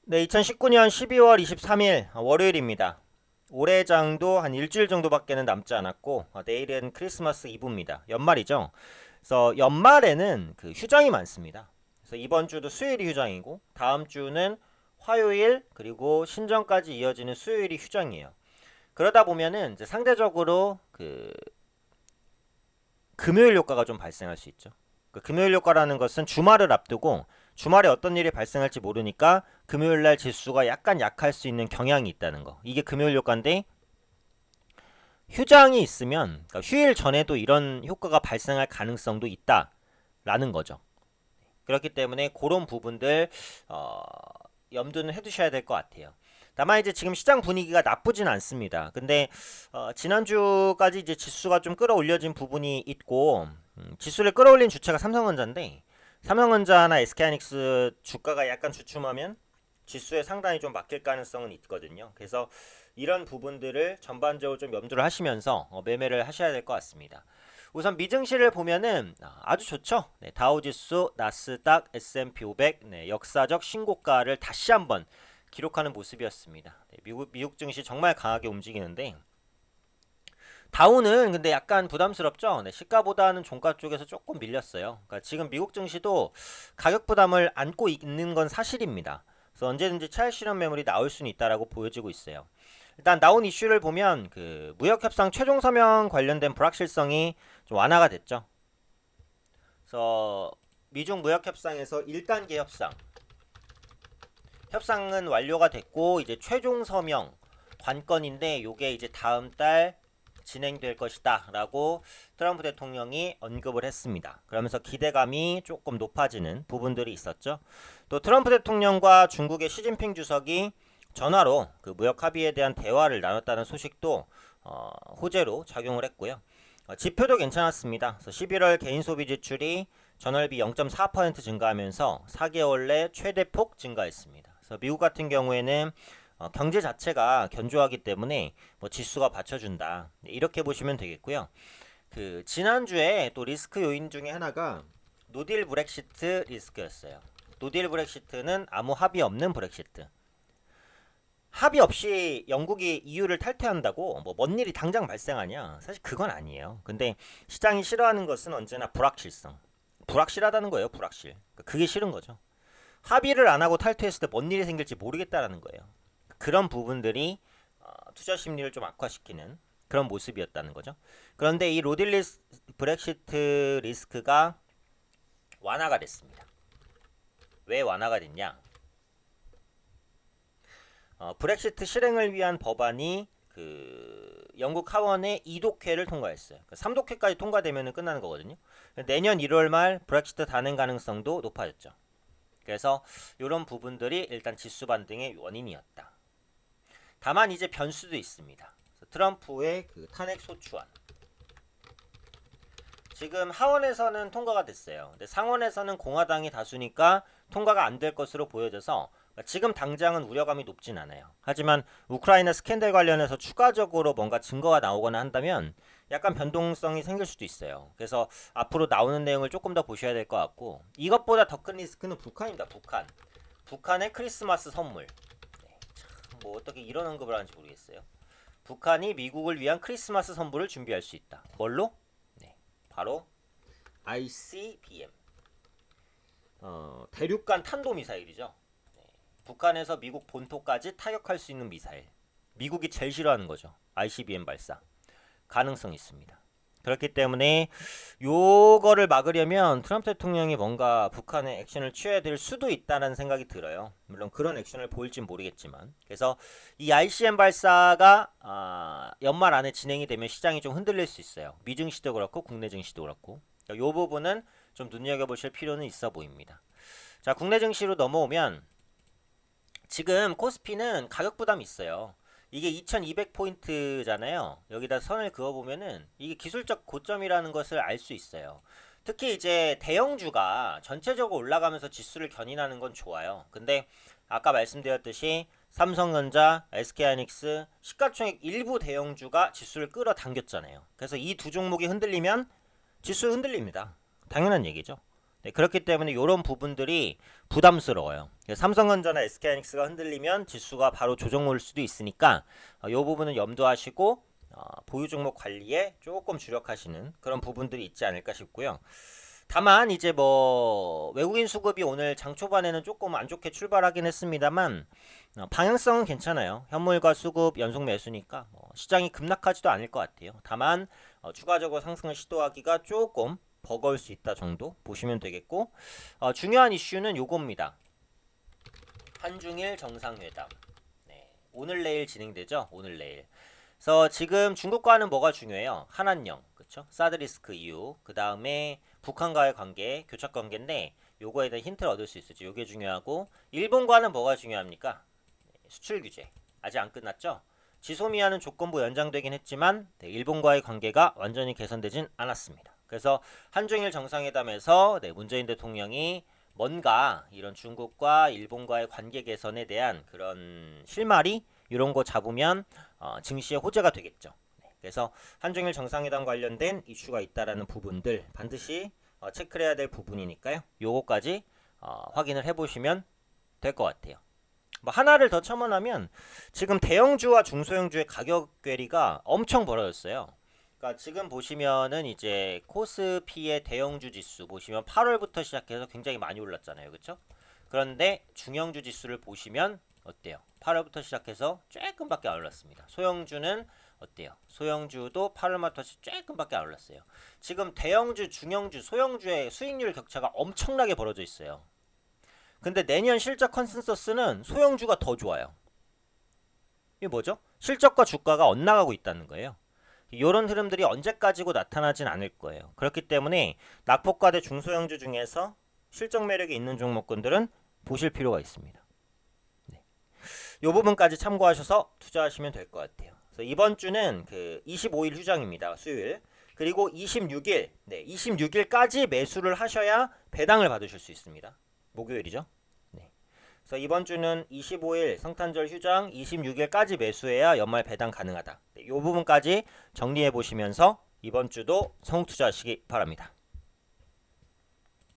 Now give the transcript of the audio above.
네, 2019년 12월 23일 월요일입니다. 올해장도 한 일주일 정도밖에는 남지 않았고 내일은 크리스마스 이브입니다. 연말이죠. 그래서 연말에는 그 휴장이 많습니다. 그래서 이번 주도 수요일이 휴장이고 다음 주는 화요일 그리고 신정까지 이어지는 수요일이 휴장이에요. 그러다 보면은 이제 상대적으로 그 금요일 효과가 좀 발생할 수 있죠. 그 금요일 효과라는 것은 주말을 앞두고 주말에 어떤 일이 발생할지 모르니까 금요일 날 지수가 약간 약할 수 있는 경향이 있다는 거. 이게 금요일 효과인데 휴장이 있으면 그러니까 휴일 전에도 이런 효과가 발생할 가능성도 있다라는 거죠. 그렇기 때문에 그런 부분들 염두는 해두셔야 될 것 같아요. 다만 이제 지금 시장 분위기가 나쁘진 않습니다. 근데 지난주까지 이제 지수가 좀 끌어올려진 부분이 있고 지수를 끌어올린 주체가 삼성전자인데 삼성전자나 SK하이닉스 주가가 약간 주춤하면 지수에 상당히 좀 맡길 가능성은 있거든요. 그래서 이런 부분들을 전반적으로 좀 염두를 하시면서 매매를 하셔야 될 것 같습니다. 우선 미증시를 보면은 아주 좋죠. 네, 다우지수, 나스닥, S&P 500 네, 역사적 신고가를 다시 한번 기록하는 모습이었습니다. 네, 미국 증시 정말 강하게 움직이는데 다우는 근데 약간 부담스럽죠. 네, 시가보다는 종가 쪽에서 조금 밀렸어요. 그러니까 지금 미국 증시도 가격 부담을 안고 있는 건 사실입니다. 그래서 언제든지 차익 실현 매물이 나올 수는 있다라고 보여지고 있어요. 일단 나온 이슈를 보면 그 무역 협상 최종 서명 관련된 불확실성이 좀 완화가 됐죠. 그래서 미중 무역 협상에서 1단계 협상은 완료가 됐고 이제 최종 서명 관건인데 요게 이제 다음 달 진행될 것이다라고 트럼프 대통령이 언급을 했습니다. 그러면서 기대감이 조금 높아지는 부분들이 있었죠. 또 트럼프 대통령과 중국의 시진핑 주석이 전화로 그 무역 합의에 대한 대화를 나눴다는 소식도 호재로 작용을 했고요. 지표도 괜찮았습니다. 그래서 11월 개인 소비 지출이 전월비 0.4% 증가하면서 4개월 내 최대폭 증가했습니다. 그래서 미국 같은 경우에는 경제 자체가 견조하기 때문에 뭐 지수가 받쳐준다. 이렇게 보시면 되겠고요. 그 지난주에 또 리스크 요인 중에 하나가 노딜 브렉시트 리스크였어요. 노딜 브렉시트는 아무 합의 없는 브렉시트. 합의 없이 영국이 EU를 탈퇴한다고 뭐 뭔 일이 당장 발생하냐? 사실 그건 아니에요. 근데 시장이 싫어하는 것은 언제나 불확실성. 불확실하다는 거예요, 불확실. 그게 싫은 거죠. 합의를 안 하고 탈퇴했을 때 뭔 일이 생길지 모르겠다라는 거예요. 그런 부분들이 투자 심리를 좀 악화시키는 그런 모습이었다는 거죠. 그런데 이 로딜리스 브렉시트 리스크가 완화가 됐습니다. 왜 완화가 됐냐? 브렉시트 실행을 위한 법안이 그 영국 하원의 2독회를 통과했어요. 3독회까지 통과되면 끝나는 거거든요. 내년 1월 말 브렉시트 단행 가능성도 높아졌죠. 그래서 이런 부분들이 일단 지수 반등의 원인이었다. 다만 이제 변수도 있습니다. 트럼프의 그 탄핵 소추안. 지금 하원에서는 통과가 됐어요. 근데 상원에서는 공화당이 다수니까 통과가 안 될 것으로 보여져서 지금 당장은 우려감이 높진 않아요. 하지만 우크라이나 스캔들 관련해서 추가적으로 뭔가 증거가 나오거나 한다면 약간 변동성이 생길 수도 있어요. 그래서 앞으로 나오는 내용을 조금 더 보셔야 될 것 같고 이것보다 더 큰 리스크는 북한입니다. 북한. 북한의 크리스마스 선물. 네, 뭐 어떻게 이런 언급을 하는지 모르겠어요. 북한이 미국을 위한 크리스마스 선물을 준비할 수 있다. 뭘로? 네, 바로 ICBM. 대륙간 탄도미사일이죠. 북한에서 미국 본토까지 타격할 수 있는 미사일. 미국이 제일 싫어하는 거죠. ICBM 발사. 가능성이 있습니다. 그렇기 때문에 요거를 막으려면 트럼프 대통령이 뭔가 북한의 액션을 취해야 될 수도 있다는 생각이 들어요. 물론 그런 액션을 보일진 모르겠지만. 그래서 이 ICBM 발사가 연말 안에 진행이 되면 시장이 좀 흔들릴 수 있어요. 미증시도 그렇고 국내 증시도 그렇고. 이 부분은 좀 눈여겨보실 필요는 있어 보입니다. 자, 국내 증시로 넘어오면 지금 코스피는 가격 부담이 있어요. 이게 2200포인트잖아요. 여기다 선을 그어보면은 이게 기술적 고점이라는 것을 알 수 있어요. 특히 이제 대형주가 전체적으로 올라가면서 지수를 견인하는 건 좋아요. 근데 아까 말씀드렸듯이 삼성전자, SK하이닉스, 시가총액 일부 대형주가 지수를 끌어당겼잖아요. 그래서 이 두 종목이 흔들리면 지수 흔들립니다. 당연한 얘기죠. 네, 그렇기 때문에 이런 부분들이 부담스러워요. 삼성전자나 SK하이닉스가 흔들리면 지수가 바로 조정 올 수도 있으니까 이 부분은 염두하시고 보유 종목 관리에 조금 주력하시는 그런 부분들이 있지 않을까 싶고요. 다만 이제 뭐 외국인 수급이 오늘 장 초반에는 조금 안 좋게 출발하긴 했습니다만 방향성은 괜찮아요. 현물과 수급 연속 매수니까 시장이 급락하지도 않을 것 같아요. 다만 추가적으로 상승을 시도하기가 조금 버거울 수 있다 정도 보시면 되겠고, 중요한 이슈는 요겁니다. 한중일 정상회담. 네, 오늘 내일 진행되죠. 오늘 내일. 그래서 지금 중국과는 뭐가 중요해요? 한한령, 그렇죠? 사드 리스크 이후, 그 다음에 북한과의 관계, 교착 관계인데 요거에 대한 힌트를 얻을 수 있을지 요게 중요하고, 일본과는 뭐가 중요합니까? 수출 규제 아직 안 끝났죠? 지소미아는 조건부 연장되긴 했지만 일본과의 관계가 완전히 개선되진 않았습니다. 그래서 한중일 정상회담에서 문재인 대통령이 뭔가 이런 중국과 일본과의 관계 개선에 대한 그런 실마리 이런 거 잡으면 증시의 호재가 되겠죠. 그래서 한중일 정상회담 관련된 이슈가 있다라는 부분들 반드시 체크를 해야 될 부분이니까요. 요거까지 확인을 해보시면 될 것 같아요. 뭐 하나를 더 첨언하면 지금 대형주와 중소형주의 가격 괴리가 엄청 벌어졌어요. 그러니까 지금 보시면은 이제 코스피의 대형주 지수 보시면 8월부터 시작해서 굉장히 많이 올랐잖아요. 그렇죠? 그런데 중형주 지수를 보시면 어때요? 8월부터 시작해서 조금밖에 안 올랐습니다. 소형주는 어때요? 소형주도 8월부터 조금밖에 안 올랐어요. 지금 대형주, 중형주, 소형주의 수익률 격차가 엄청나게 벌어져 있어요. 근데 내년 실적 컨센서스는 소형주가 더 좋아요. 이게 뭐죠? 실적과 주가가 엇나가고 있다는 거예요. 이런 흐름들이 언제까지고 나타나진 않을 거예요. 그렇기 때문에 낙폭과대 중소형주 중에서 실적 매력이 있는 종목군들은 보실 필요가 있습니다. 네. 이 부분까지 참고하셔서 투자하시면 될 것 같아요. 그래서 이번 주는 그 25일 휴장입니다. 수요일. 그리고 26일, 26일까지 매수를 하셔야 배당을 받으실 수 있습니다. 목요일이죠. 네. 그래서 이번 주는 25일 성탄절 휴장, 26일까지 매수해야 연말 배당 가능하다. 이 부분까지 정리해 보시면서 이번 주도 성투자하시기 바랍니다.